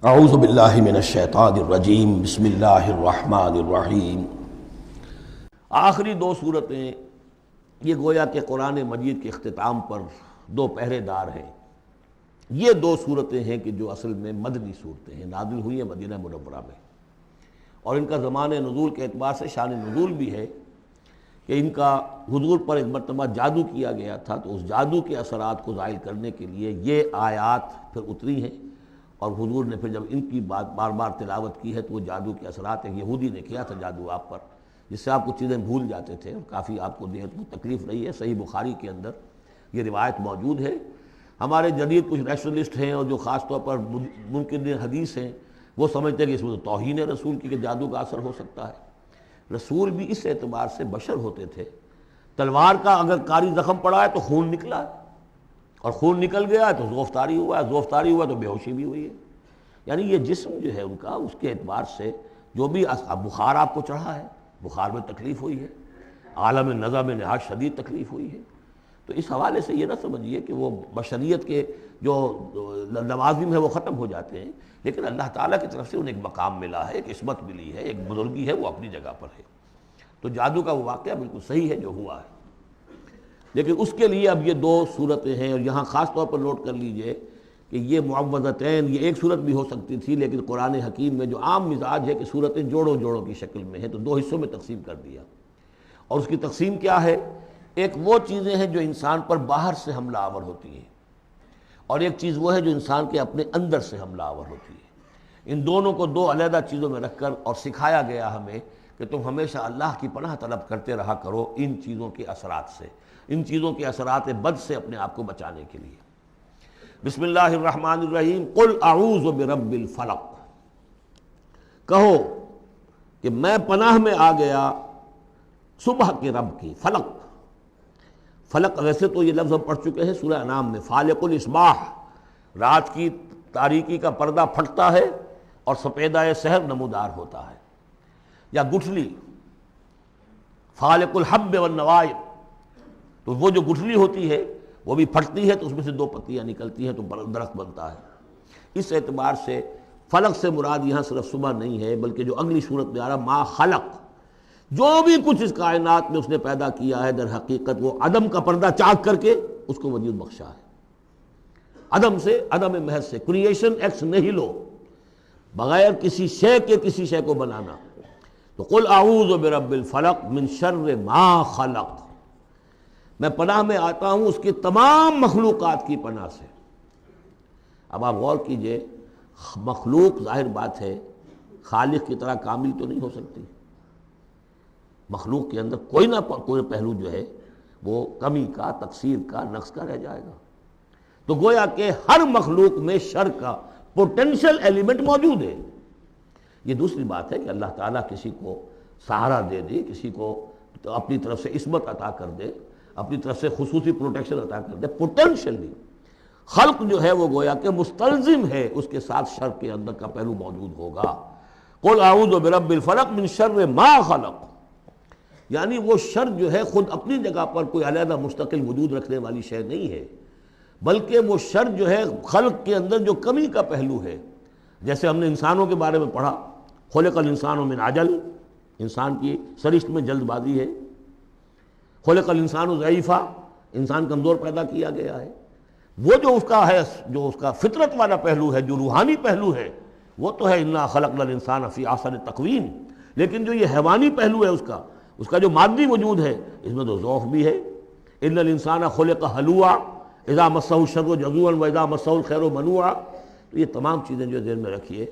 اعوذ باللہ من الشیطان الرجیم بسم اللہ الرحمن الرحیم۔ آخری دو صورتیں یہ گویا کہ قرآن مجید کے اختتام پر دو پہرے دار ہیں۔ یہ دو صورتیں ہیں کہ جو اصل میں مدنی صورتیں ہیں، نازل ہوئی ہیں مدینہ منورہ میں، اور ان کا زمان نزول کے اعتبار سے شان نزول بھی ہے کہ ان کا حضور پر ایک مرتبہ جادو کیا گیا تھا، تو اس جادو کے اثرات کو زائل کرنے کے لیے یہ آیات پھر اتری ہیں، اور حضور نے پھر جب ان کی بات بار بار تلاوت کی ہے تو وہ جادو کے اثرات، ایک یہودی نے کیا تھا جادو آپ پر، جس سے آپ کچھ چیزیں بھول جاتے تھے اور کافی آپ کو دیہت کو تکلیف رہی ہے۔ صحیح بخاری کے اندر یہ روایت موجود ہے۔ ہمارے جدید کچھ ریشنلسٹ ہیں اور جو خاص طور پر منکر حدیث ہیں، وہ سمجھتے ہیں کہ اس میں تو توہین رسول کی کہ جادو کا اثر ہو سکتا ہے۔ رسول بھی اس اعتبار سے بشر ہوتے تھے، تلوار کا اگر کاری زخم پڑا ہے تو خون نکلا ہے، اور خون نکل گیا ہے تو زوفتاری ہوا ہے، زوفتاری ہوا تو بے ہوشی بھی ہوئی ہے۔ یعنی یہ جسم جو ہے ان کا، اس کے اعتبار سے جو بھی بخار آپ کو چڑھا ہے، بخار میں تکلیف ہوئی ہے، عالم نزع میں نہایت شدید تکلیف ہوئی ہے، تو اس حوالے سے یہ نہ سمجھیے کہ وہ بشریت کے جو لوازم ہے وہ ختم ہو جاتے ہیں، لیکن اللہ تعالیٰ کی طرف سے انہیں ایک مقام ملا ہے، ایک عصمت ملی ہے، ایک بزرگی ہے، وہ اپنی جگہ پر ہے۔ تو جادو کا وہ واقعہ بالکل صحیح ہے جو ہوا ہے، لیکن اس کے لیے اب یہ دو صورتیں ہیں، اور یہاں خاص طور پر نوٹ کر لیجئے کہ یہ معوذتین، یہ ایک صورت بھی ہو سکتی تھی، لیکن قرآن حکیم میں جو عام مزاج ہے کہ صورتیں جوڑوں جوڑوں کی شکل میں ہیں، تو دو حصوں میں تقسیم کر دیا۔ اور اس کی تقسیم کیا ہے؟ ایک وہ چیزیں ہیں جو انسان پر باہر سے حملہ آور ہوتی ہیں، اور ایک چیز وہ ہے جو انسان کے اپنے اندر سے حملہ آور ہوتی ہے۔ ان دونوں کو دو علیحدہ چیزوں میں رکھ کر اور سکھایا گیا ہمیں کہ تم ہمیشہ اللہ کی پناہ طلب کرتے رہا کرو ان چیزوں کے اثرات سے، ان چیزوں کے اثرات بد سے اپنے آپ کو بچانے کے لیے۔ بسم اللہ الرحمن الرحیم۔ قل اعوذ برب الفلق، کہو کہ میں پناہ میں آ گیا صبح کے رب کی۔ فلق، فلق ویسے تو یہ لفظ ہم پڑھ چکے ہیں سورہ انعام میں، فالق الاصباح، رات کی تاریکی کا پردہ پھٹتا ہے اور سپیدہ سحر نمودار ہوتا ہے، یا گٹھلی فالق الحب والنوائب، تو وہ جو گٹھلی ہوتی ہے وہ بھی پھٹتی ہے تو اس میں سے دو پتیاں نکلتی ہیں تو درخت بنتا ہے۔ اس اعتبار سے فلق سے مراد یہاں صرف صبح نہیں ہے، بلکہ جو اگلی صورت میں آ رہا ما خلق، جو بھی کچھ اس کائنات میں اس نے پیدا کیا ہے در حقیقت وہ عدم کا پردہ چاک کر کے اس کو وجود بخشا ہے۔ عدم سے، عدم محض سے، کریشن ایکس نیہیلو، بغیر کسی شے کے کسی شے کو بنانا۔ تو قل اعوذ برب الفلق من شر ما خلق، میں پناہ میں آتا ہوں اس کی تمام مخلوقات کی پناہ سے۔ اب آپ غور کیجئے، مخلوق ظاہر بات ہے خالق کی طرح کامل تو نہیں ہو سکتی، مخلوق کے اندر کوئی نہ کوئی پہلو جو ہے وہ کمی کا، تقصیر کا، نقص کا رہ جائے گا۔ تو گویا کہ ہر مخلوق میں شر کا پوٹینشل ایلیمنٹ موجود ہے۔ یہ دوسری بات ہے کہ اللہ تعالیٰ کسی کو سہارا دے دے، کسی کو اپنی طرف سے عصمت عطا کر دے، اپنی طرف سے خصوصی پروٹیکشن عطا کر دے، پوٹینشلی خلق جو ہے وہ گویا کہ مستلزم ہے، اس کے ساتھ شر کے اندر کا پہلو موجود ہوگا۔ قل اعوذ برب الفلق من شر ما خلق، یعنی وہ شر جو ہے خود اپنی جگہ پر کوئی علیحدہ مستقل وجود رکھنے والی شے نہیں ہے، بلکہ وہ شر جو ہے خلق کے اندر جو کمی کا پہلو ہے۔ جیسے ہم نے انسانوں کے بارے میں پڑھا، خلق الانسان من عجل، انسان کی سرشت میں جلد بازی ہے۔ خلق الانسان ضعیفا، انسان کمزور پیدا کیا گیا ہے۔ وہ جو اس کا ہے، جو اس کا فطرت والا پہلو ہے، جو روحانی پہلو ہے، وہ تو ہے انا خلقنا الانسان فی احسن تقویم، لیکن جو یہ حیوانی پہلو ہے اس کا جو مادی وجود ہے، اس میں تو ذوق بھی ہے۔ ان الانسان خلق ہلوعا اذا مسہ الشر جزوعا واذا مسہ الخیر منوعا، تو یہ تمام چیزیں جو ذہن میں رکھیے۔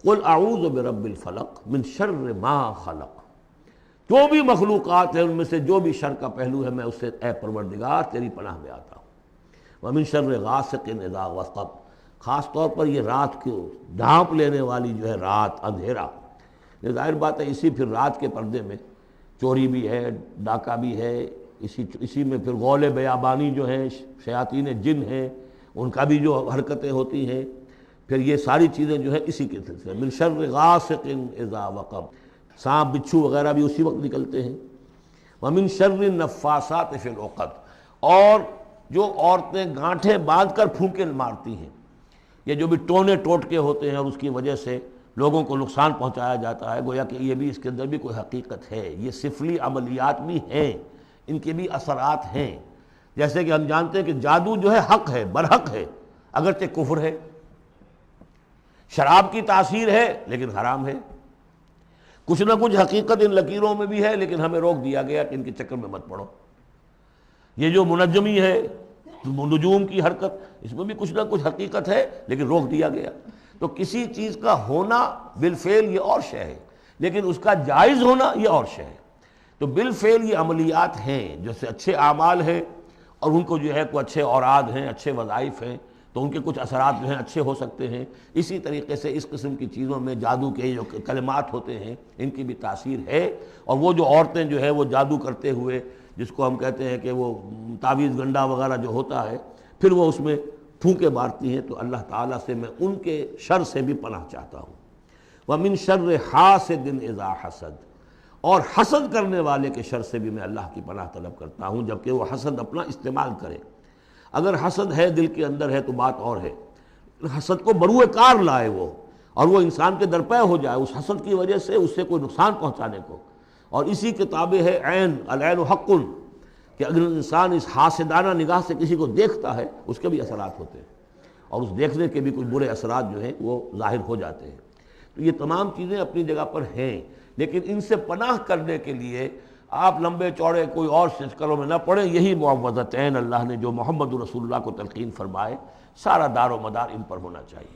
قل اعوذ برب الفلق من شر ما خلق، جو بھی مخلوقات ہیں ان میں سے جو بھی شر کا پہلو ہے، میں اس سے اے پروردگار تیری پناہ میں آتا ہوں۔ ومن شر غاسق اذا وقب، خاص طور پر یہ رات کو ڈھانپ لینے والی جو ہے رات، اندھیرا، یہ ظاہر بات ہے اسی پھر رات کے پردے میں چوری بھی ہے، ڈاکہ بھی ہے، اسی میں پھر غول بیابانی جو ہیں، شیاطین جن ہیں، ان کا بھی جو حرکتیں ہوتی ہیں، پھر یہ ساری چیزیں جو ہے اسی کے سلسلے من شر غاسق اذا وقب، سانپ بچھو وغیرہ بھی اسی وقت نکلتے ہیں۔ ومن شر النفاثات فی العقد، اور جو عورتیں گانٹھیں باندھ کر پھونکے مارتی ہیں، یہ جو بھی ٹونے ٹوٹکے ہوتے ہیں اور اس کی وجہ سے لوگوں کو نقصان پہنچایا جاتا ہے، گویا کہ یہ بھی اس کے اندر بھی کوئی حقیقت ہے، یہ سفلی عملیات بھی ہیں، ان کے بھی اثرات ہیں۔ جیسے کہ ہم جانتے ہیں کہ جادو جو ہے حق ہے، برحق ہے، اگرچہ کفر ہے، شراب کی تاثیر ہے لیکن حرام ہے، کچھ نہ کچھ حقیقت ان لکیروں میں بھی ہے، لیکن ہمیں روک دیا گیا کہ ان کے چکر میں مت پڑو۔ یہ جو منجمی ہے، نجوم کی حرکت، اس میں بھی کچھ نہ کچھ حقیقت ہے لیکن روک دیا گیا۔ تو کسی چیز کا ہونا بالفعل یہ اور شے ہے، لیکن اس کا جائز ہونا یہ اور شے ہے۔ تو بالفعل یہ عملیات ہیں جیسے اچھے اعمال ہیں، اور ان کو جو ہے کوئی اچھے اوراد ہیں، اچھے وظائف ہیں، تو ان کے کچھ اثرات جو ہیں اچھے ہو سکتے ہیں۔ اسی طریقے سے اس قسم کی چیزوں میں جادو کے جو کلمات ہوتے ہیں ان کی بھی تاثیر ہے۔ اور وہ جو عورتیں جو ہے وہ جادو کرتے ہوئے، جس کو ہم کہتے ہیں کہ وہ تعویذ گنڈا وغیرہ جو ہوتا ہے، پھر وہ اس میں پھونکے مارتی ہیں، تو اللہ تعالیٰ سے میں ان کے شر سے بھی پناہ چاہتا ہوں۔ وَمِن شَرِّ حَاسِدٍ إِذَا حَسَدَ، اور حسد کرنے والے کے شر سے بھی میں اللہ کی پناہ طلب کرتا ہوں، جبکہ وہ حسد اپنا استعمال کرے۔ اگر حسد ہے دل کے اندر ہے تو بات اور ہے، حسد کو بروئے کار لائے وہ، اور وہ انسان کے درپے ہو جائے اس حسد کی وجہ سے اس سے کوئی نقصان پہنچانے کو۔ اور اسی کے تابع ہے عین، العین حق، کہ اگر انسان اس حاسدانہ نگاہ سے کسی کو دیکھتا ہے اس کے بھی اثرات ہوتے ہیں، اور اس دیکھنے کے بھی کچھ برے اثرات جو ہیں وہ ظاہر ہو جاتے ہیں۔ تو یہ تمام چیزیں اپنی جگہ پر ہیں، لیکن ان سے پناہ کرنے کے لیے آپ لمبے چوڑے کوئی اور سلسلوں میں نہ پڑیں۔ یہی معوذتین اللہ نے جو محمد رسول اللہ کو تلقین فرمائے، سارا دار و مدار ان پر ہونا چاہیے۔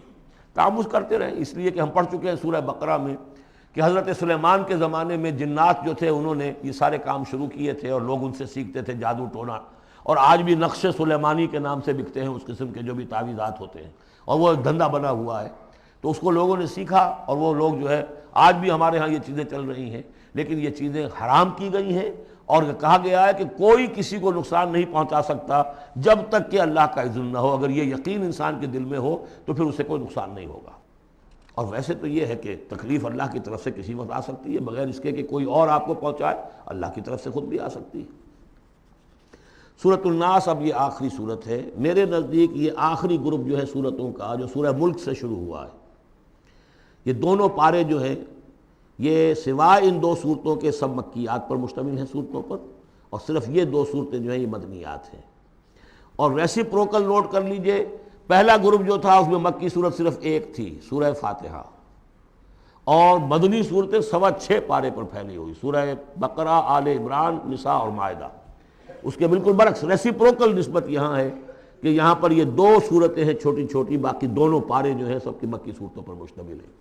تعوذ کرتے رہیں، اس لیے کہ ہم پڑھ چکے ہیں سورہ بقرہ میں کہ حضرت سلیمان کے زمانے میں جنات جو تھے انہوں نے یہ سارے کام شروع کیے تھے، اور لوگ ان سے سیکھتے تھے جادو ٹونا، اور آج بھی نقش سلیمانی کے نام سے بکتے ہیں اس قسم کے جو بھی تعویذات ہوتے ہیں، اور وہ دھندا بنا ہوا ہے۔ تو اس کو لوگوں نے سیکھا، اور وہ لوگ جو ہے آج بھی ہمارے ہاں یہ چیزیں چل رہی ہیں، لیکن یہ چیزیں حرام کی گئی ہیں، اور کہا گیا ہے کہ کوئی کسی کو نقصان نہیں پہنچا سکتا جب تک کہ اللہ کا اذن نہ ہو۔ اگر یہ یقین انسان کے دل میں ہو تو پھر اسے کوئی نقصان نہیں ہوگا۔ اور ویسے تو یہ ہے کہ تکلیف اللہ کی طرف سے کسی وقت آ سکتی ہے، بغیر اس کے کہ کوئی اور آپ کو پہنچائے، اللہ کی طرف سے خود بھی آ سکتی ہے۔ سورۃ الناس اب یہ آخری سورت ہے، میرے نزدیک یہ آخری گروپ جو ہے سورتوں کا جو سورہ ملک سے شروع ہوا ہے۔ یہ دونوں پارے جو ہیں یہ سوائے ان دو صورتوں کے سب مکیات پر مشتمل ہیں صورتوں پر، اور صرف یہ دو صورتیں جو ہیں یہ مدنیات ہیں۔ اور ریسیپروکل نوٹ کر لیجئے، پہلا گروپ جو تھا اس میں مکی صورت صرف ایک تھی، سورہ فاتحہ، اور مدنی صورتیں 6.25 پارے پر پھیلی ہوئی، سورہ بقرہ، آل عمران، نساء اور مائدہ۔ اس کے بالکل برعکس ریسیپروکل نسبت یہاں ہے کہ یہاں پر یہ دو صورتیں ہیں چھوٹی چھوٹی، باقی دونوں پارے جو ہیں سب کی مکی صورتوں پر مشتمل ہیں۔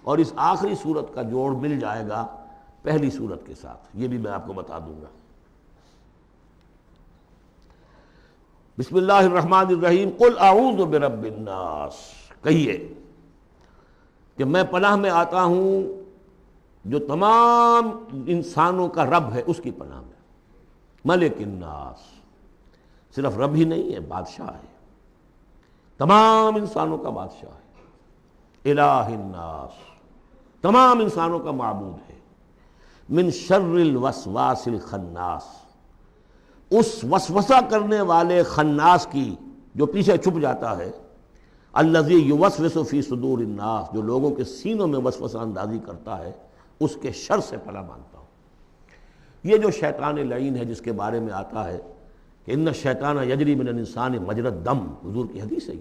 اور اس آخری صورت کا جوڑ مل جائے گا پہلی صورت کے ساتھ، یہ بھی میں آپ کو بتا دوں گا۔ بسم اللہ الرحمن الرحیم، قل اعوذ برب الناس، کہیے کہ میں پناہ میں آتا ہوں جو تمام انسانوں کا رب ہے اس کی پناہ میں۔ ملک الناس، صرف رب ہی نہیں ہے، بادشاہ ہے، تمام انسانوں کا بادشاہ ہے۔ الہ الناس، تمام انسانوں کا معبود ہے۔ من شر الوسواس الخناس، اس وسوسہ کرنے والے خناس کی جو پیچھے چھپ جاتا ہے، الذی یوسوس فی صدور الناس، جو لوگوں کے سینوں میں وسوسہ اندازی کرتا ہے، اس کے شر سے پناہ مانگتا ہوں۔ یہ جو شیطان لعین ہے جس کے بارے میں آتا ہے کہ ان الشیطان یجری من الانسان مجری الدم، حضور کی حدیث ہے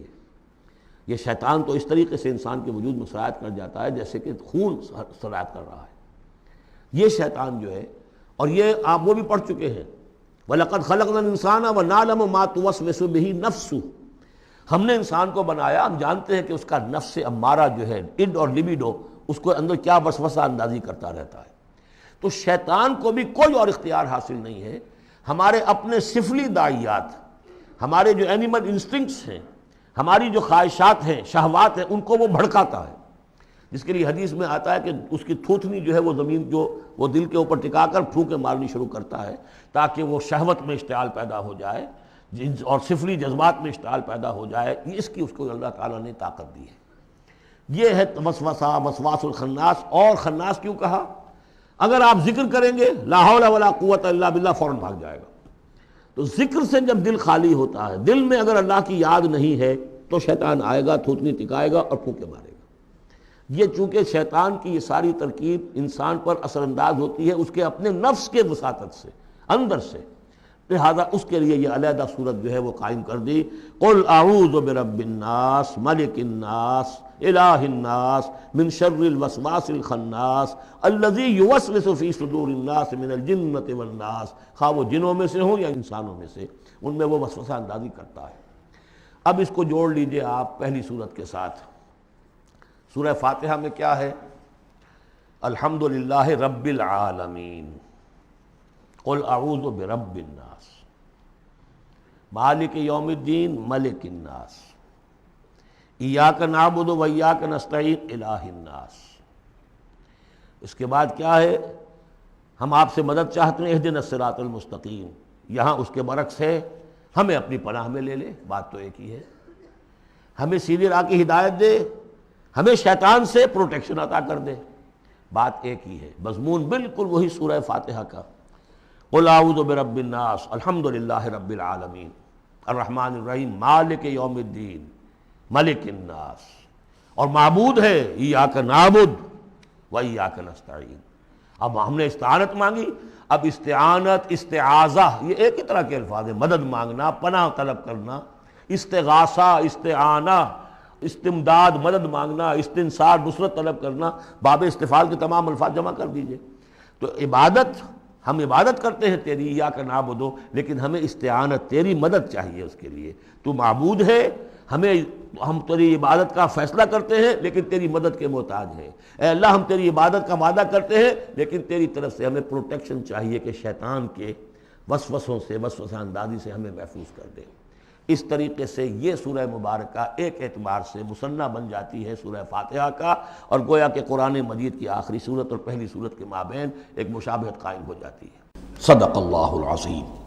یہ شیطان تو اس طریقے سے انسان کے وجود میں سرایت کر جاتا ہے جیسے کہ خون سرایت کر رہا ہے۔ یہ شیطان جو ہے، اور یہ آپ وہ بھی پڑھ چکے ہیں، وَلَقَدْ خَلَقْنَا الْإِنسَانَ وَنَعْلَمُ مَا تُوَسْوِسُ بِهِ نَفْسُهُ، ہم نے انسان کو بنایا، ہم جانتے ہیں کہ اس کا نفس امارہ جو ہے، اڈ اور لبیڈو، اس کو اندر کیا وسوسہ اندازی کرتا رہتا ہے۔ تو شیطان کو بھی کوئی اور اختیار حاصل نہیں ہے، ہمارے اپنے سفلی داعیات، ہمارے جو اینیمل انسٹنکٹس ہیں، ہماری جو خواہشات ہیں، شہوات ہیں، ان کو وہ بھڑکاتا ہے، جس کے لیے حدیث میں آتا ہے کہ اس کی تھوتنی جو ہے وہ زمین جو وہ دل کے اوپر ٹکا کر پھونکے مارنی شروع کرتا ہے تاکہ وہ شہوت میں اشتعال پیدا ہو جائے اور سفلی جذبات میں اشتعال پیدا ہو جائے۔ اس کی اس کو اللہ تعالیٰ نے طاقت دی ہے۔ یہ ہے وسوسہ، وسواس الخناس۔ اور خناس کیوں کہا؟ اگر آپ ذکر کریں گے لا حول ولا قوت الا باللہ، فوراً بھاگ جائے گا۔ تو ذکر سے جب دل خالی ہوتا ہے، دل میں اگر اللہ کی یاد نہیں ہے تو شیطان آئے گا، تھوتنی ٹکائے گا اور پھونکے مارے گا۔ یہ چونکہ شیطان کی یہ ساری ترکیب انسان پر اثر انداز ہوتی ہے اس کے اپنے نفس کے وساطت سے، اندر سے، لہذا اس کے لیے یہ علیحدہ صورت جو ہے وہ قائم کر دی۔ قل اعوذ برب الناس ملک الناس الہ الناس من شر الوسواس الخناس الذی یوسوس فی صدور الناس من الجنۃ والناس، خواہ وہ جنوں میں سے ہوں یا انسانوں میں سے، ان میں وہ وسوسہ اندازی کرتا ہے۔ اب اس کو جوڑ لیجئے آپ پہلی صورت کے ساتھ۔ سورہ فاتحہ میں کیا ہے؟ الحمدللہ رب العالمین، قل اعوذ برب الناس، مالک یوم الدین ملک الناس، ایاک نعبد و ایاک نستعین الہ الناس۔ اس کے بعد کیا ہے؟ ہم آپ سے مدد چاہتے ہیں اہدنا الصراط المستقیم، یہاں اس کے برعکس ہے ہمیں اپنی پناہ میں لے لے، بات تو ایک ہی ہے، ہمیں سیدھی راہ کی ہدایت دے، ہمیں شیطان سے پروٹیکشن عطا کر دے، بات ایک ہی ہے، مضمون بالکل وہی سورہ فاتحہ کا۔ قل اعوذ برب الناس الحمدللہ رب العالمین الرحمن الرحیم مالک یوم الدین ملک الناس، اور معبود ہے ایاک نعبد و ایاک نستعین۔ اب ہم نے استعانت مانگی، اب استعانت، استعاذہ، یہ ایک ہی طرح کے الفاظ ہیں، مدد مانگنا، پناہ طلب کرنا، استغاثہ، استعانہ، استمداد، مدد مانگنا، استنصار، نصرت طلب کرنا، باب استفعال کے تمام الفاظ جمع کر دیجئے۔ تو عبادت، ہم عبادت کرتے ہیں تیری، ایاک نعبد، لیکن ہمیں استعانت، تیری مدد چاہیے اس کے لیے، تو معبود ہے، ہم تیری عبادت کا فیصلہ کرتے ہیں لیکن تیری مدد کے محتاج ہیں۔ اے اللہ ہم تیری عبادت کا وعدہ کرتے ہیں لیکن تیری طرف سے ہمیں پروٹیکشن چاہیے کہ شیطان کے وسوسوں سے، وسوسہ اندازی سے ہمیں محفوظ کر دے۔ اس طریقے سے یہ سورہ مبارکہ ایک اعتبار سے مثنیٰ بن جاتی ہے سورہ فاتحہ کا، اور گویا کہ قرآن مجید کی آخری سورت اور پہلی سورت کے مابین ایک مشابہت قائم ہو جاتی ہے۔ صدق اللہ العظیم۔